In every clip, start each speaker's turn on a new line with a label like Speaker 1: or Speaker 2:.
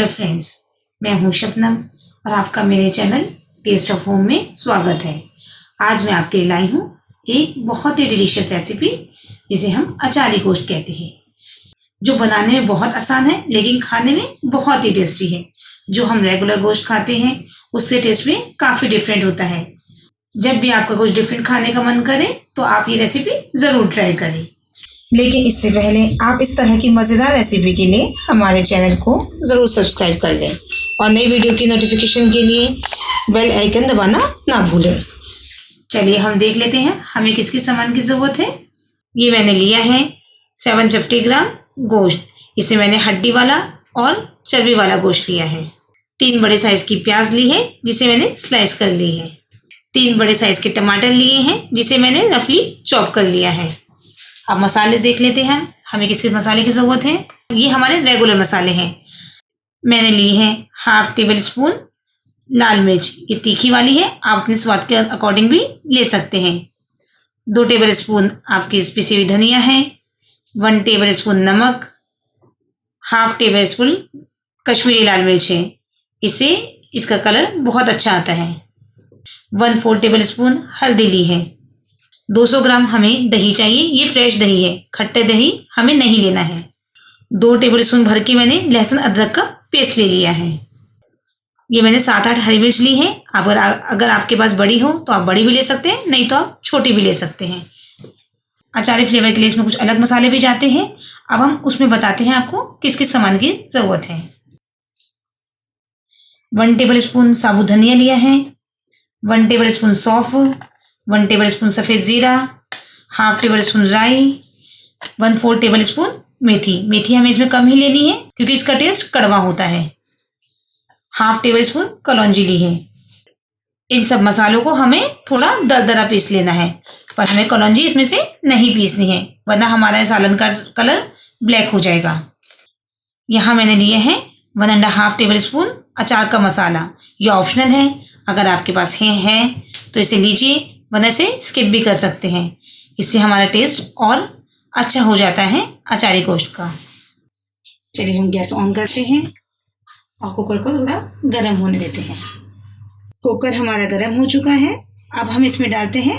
Speaker 1: Hello friends, मैं हूं शबनम और आपका मेरे चैनल टेस्ट ऑफ होम में स्वागत है। आज मैं आपके लिए लाई हूं एक बहुत ही डिलीशियस रेसिपी जिसे हम अचारी गोश्त कहते हैं, जो बनाने में बहुत आसान है लेकिन खाने में बहुत ही टेस्टी है। जो हम रेगुलर गोश्त खाते हैं उससे टेस्ट में काफ़ी डिफरेंट होता है। जब भी आपका कुछ डिफरेंट खाने का मन करे तो आप ये रेसिपी ज़रूर ट्राई करें। लेकिन इससे पहले आप इस तरह की मज़ेदार रेसिपी के लिए हमारे चैनल को ज़रूर सब्सक्राइब कर लें और नई वीडियो की नोटिफिकेशन के लिए बेल आइकन दबाना ना भूलें। चलिए हम देख लेते हैं हमें किस किस सामान की ज़रूरत है। ये मैंने लिया है 750 ग्राम गोश्त। इसे मैंने हड्डी वाला और चर्बी वाला गोश्त लिया है। 3 बड़े साइज़ की प्याज ली है जिसे मैंने स्लाइस कर ली है। 3 बड़े साइज़ के टमाटर लिए हैं जिसे मैंने रफली चॉप कर लिया है। अब मसाले देख लेते हैं हमें किस किस मसाले की ज़रूरत है। ये हमारे रेगुलर मसाले हैं। मैंने ली है ½ टेबल स्पून लाल मिर्च, ये तीखी वाली है, आप अपने स्वाद के अकॉर्डिंग भी ले सकते हैं। 2 टेबल स्पून आपकी पिसी हुई धनिया है। 1 टेबल स्पून नमक, ½ टेबल स्पून कश्मीरी लाल मिर्च है, इससे इसका कलर बहुत अच्छा आता है। 1/4 टेबल स्पून हल्दी ली है। 200 ग्राम हमें दही चाहिए, ये फ्रेश दही है, खट्टे दही हमें नहीं लेना है। 2 टेबल स्पून भर के मैंने लहसुन अदरक का पेस्ट ले लिया है। ये मैंने 7-8 हरी मिर्च ली है। अगर आपके पास बड़ी हो तो आप बड़ी भी ले सकते हैं, नहीं तो आप छोटी भी ले सकते हैं। अचारी फ्लेवर के लिए इसमें कुछ अलग मसाले भी जाते हैं। अब हम उसमें बताते हैं आपको किस किस सामान की ज़रूरत है। 1 टेबल स्पून साबुत धनिया लिया है। 1 टेबल स्पून सौंफ, 1 टेबल स्पून सफ़ेद ज़ीरा, ½ टेबल स्पून राई, 1/4 टेबल स्पून मेथी हमें इसमें कम ही लेनी है क्योंकि इसका टेस्ट कड़वा होता है। ½ टेबल स्पून कलौंजी ली है। इन सब मसालों को हमें थोड़ा दरदरा पीस लेना है, पर हमें कलौंजी इसमें से नहीं पीसनी है वरना हमारा सालन का कलर ब्लैक हो जाएगा। यहाँ मैंने लिए हैं 1½ टेबल स्पून अचार का मसाला। ये ऑप्शनल है, अगर आपके पास है तो इसे लीजिए, वरना इसे स्किप भी कर सकते हैं। इससे हमारा टेस्ट और अच्छा हो जाता है अचारी गोश्त का। चलिए हम गैस ऑन करते हैं और कुकर को थोड़ा गर्म होने देते हैं। कुकर हमारा गर्म हो चुका है। अब हम इसमें डालते हैं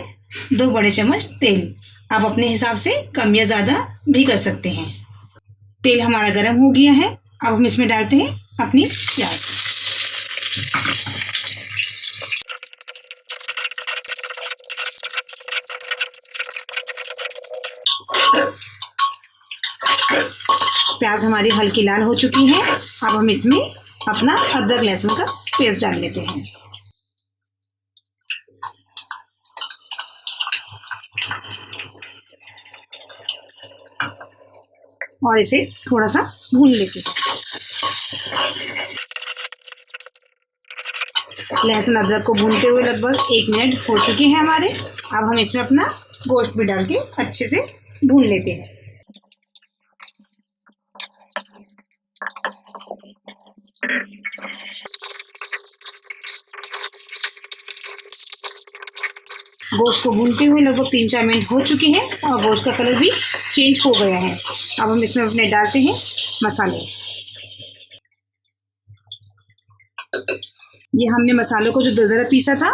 Speaker 1: 2 बड़े चम्मच तेल। आप अपने हिसाब से कम या ज़्यादा भी कर सकते हैं। तेल हमारा गर्म हो गया है। अब हम इसमें डालते हैं अपनी प्याज। प्याज हमारी हल्की लाल हो चुकी है। अब हम इसमें अपना अदरक लहसुन का पेस्ट डाल लेते हैं। और इसे थोड़ा सा भून लेते हैं। लहसुन अदरक को भूनते हुए लगभग 1 मिनट हो चुके हैं हमारे। अब हम इसमें अपना गोश्त भी डाल के अच्छे से भून लेते हैं। गोश्त को भूनते हुए लगभग 3-4 मिनट हो चुके हैं और गोश्त का कलर भी चेंज हो गया है। अब हम इसमें अपने डालते हैं मसाले। ये हमने मसालों को जो दरदरा पीसा था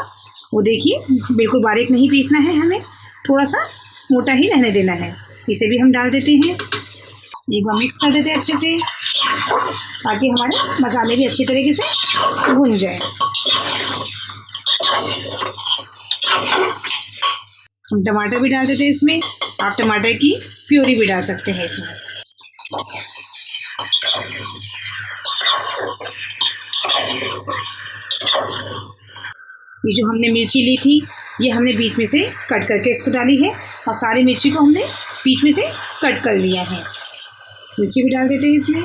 Speaker 1: वो देखिए, बिल्कुल बारीक नहीं पीसना है, हमें थोड़ा सा मोटा ही रहने देना है। इसे भी हम डाल देते हैं। एक बार मिक्स कर देते हैं अच्छे से ताकि हमारे मसाले भी अच्छी तरीके से भुन जाए। हम टमाटर भी डाल देते हैं इसमें। आप टमाटर की प्यूरी भी डाल सकते हैं इसमें। ये जो हमने मिर्ची ली थी ये हमने बीच में से कट करके इसको डाली है और सारी मिर्ची को हमने बीच में से कट कर लिया है। मिर्ची भी डाल देते हैं इसमें।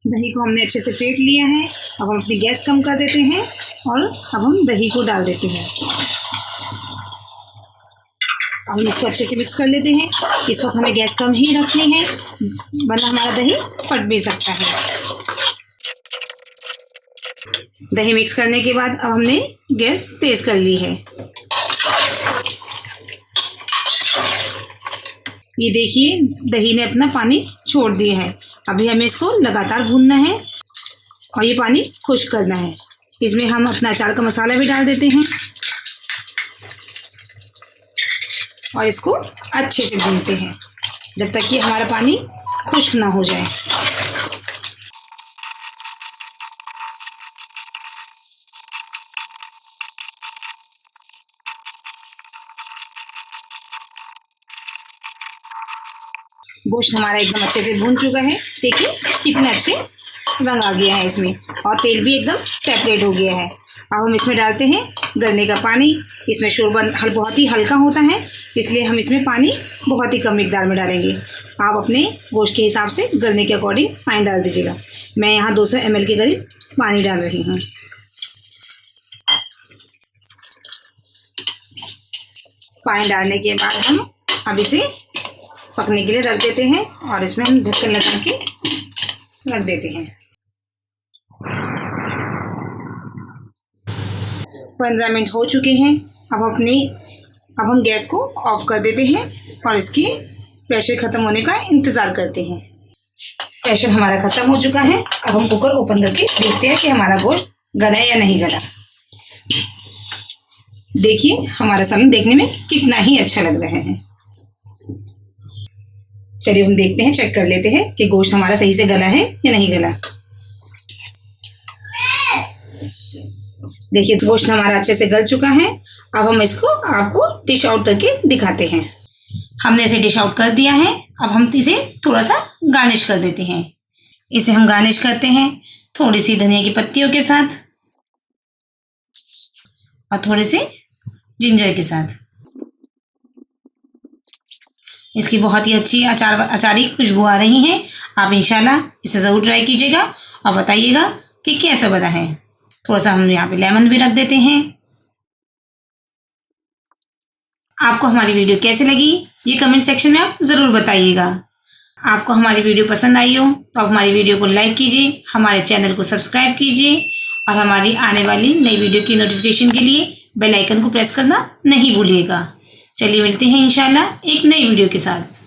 Speaker 1: दही को हमने अच्छे से फेंट लिया है। अब हम अपनी गैस कम कर देते हैं और अब हम दही को डाल देते हैं। अब हम इसको अच्छे से मिक्स कर लेते हैं। इस वक्त हमें गैस कम ही रखनी है वरना हमारा दही फट भी सकता है। दही मिक्स करने के बाद अब हमने गैस तेज़ कर ली है। ये देखिए दही ने अपना पानी छोड़ दिया है। अभी हमें इसको लगातार भूनना है और ये पानी खुश्क करना है। इसमें हम अपना अचार का मसाला भी डाल देते हैं और इसको अच्छे से भूनते हैं जब तक कि हमारा पानी खुश्क ना हो जाए। गोश्त हमारा एकदम अच्छे से भून चुका है। देखिए कितने अच्छे रंग आ गया है इसमें और तेल भी एकदम सेपरेट हो गया है। अब हम इसमें डालते हैं गरने का पानी। इसमें शोरबा बहुत ही हल्का होता है, इसलिए हम इसमें पानी बहुत ही कम मिकदार में डालेंगे। आप अपने गोश्त के हिसाब से गरने के अकॉर्डिंग पानी डाल दीजिएगा। मैं यहाँ 200 ml के करीब पानी डाल रही हूँ। पानी डालने के बाद हम अब इसे पकने के लिए रख देते हैं और इसमें हम ढक्कन लगा के रख देते हैं। 15 मिनट हो चुके हैं। अब हम गैस को ऑफ कर देते हैं और इसकी प्रेशर ख़त्म होने का इंतज़ार करते हैं। प्रेशर हमारा ख़त्म हो चुका है। अब हम कुकर ओपन करके देखते हैं कि हमारा गोश्त गला है या नहीं गला। देखिए हमारा सालन देखने में कितना ही अच्छा लग रहा है। चलिए हम देखते हैं, चेक कर लेते हैं कि गोश्त हमारा सही से गला है या नहीं गला। देखिए गोश्त हमारा अच्छे से गल चुका है। अब हम इसको आपको डिश आउट करके दिखाते हैं। हमने इसे डिश आउट कर दिया है। अब हम इसे थोड़ा सा गार्निश कर देते हैं। इसे हम गार्निश करते हैं थोड़ी सी धनिया की पत्तियों के साथ और थोड़े से जिंजर के साथ। इसकी बहुत ही अच्छी अचारी खुशबू आ रही है। आप इंशाल्लाह इसे ज़रूर ट्राई कीजिएगा और बताइएगा कि कैसा बना है। थोड़ा सा हम यहाँ पे लेमन भी रख देते हैं। आपको हमारी वीडियो कैसी लगी ये कमेंट सेक्शन में आप ज़रूर बताइएगा। आपको हमारी वीडियो पसंद आई हो तो आप हमारी वीडियो को लाइक कीजिए, हमारे चैनल को सब्सक्राइब कीजिए और हमारी आने वाली नई वीडियो की नोटिफिकेशन के लिए बेल आइकन को प्रेस करना नहीं भूलिएगा। चलिए मिलते हैं इंशाल्लाह एक नई वीडियो के साथ।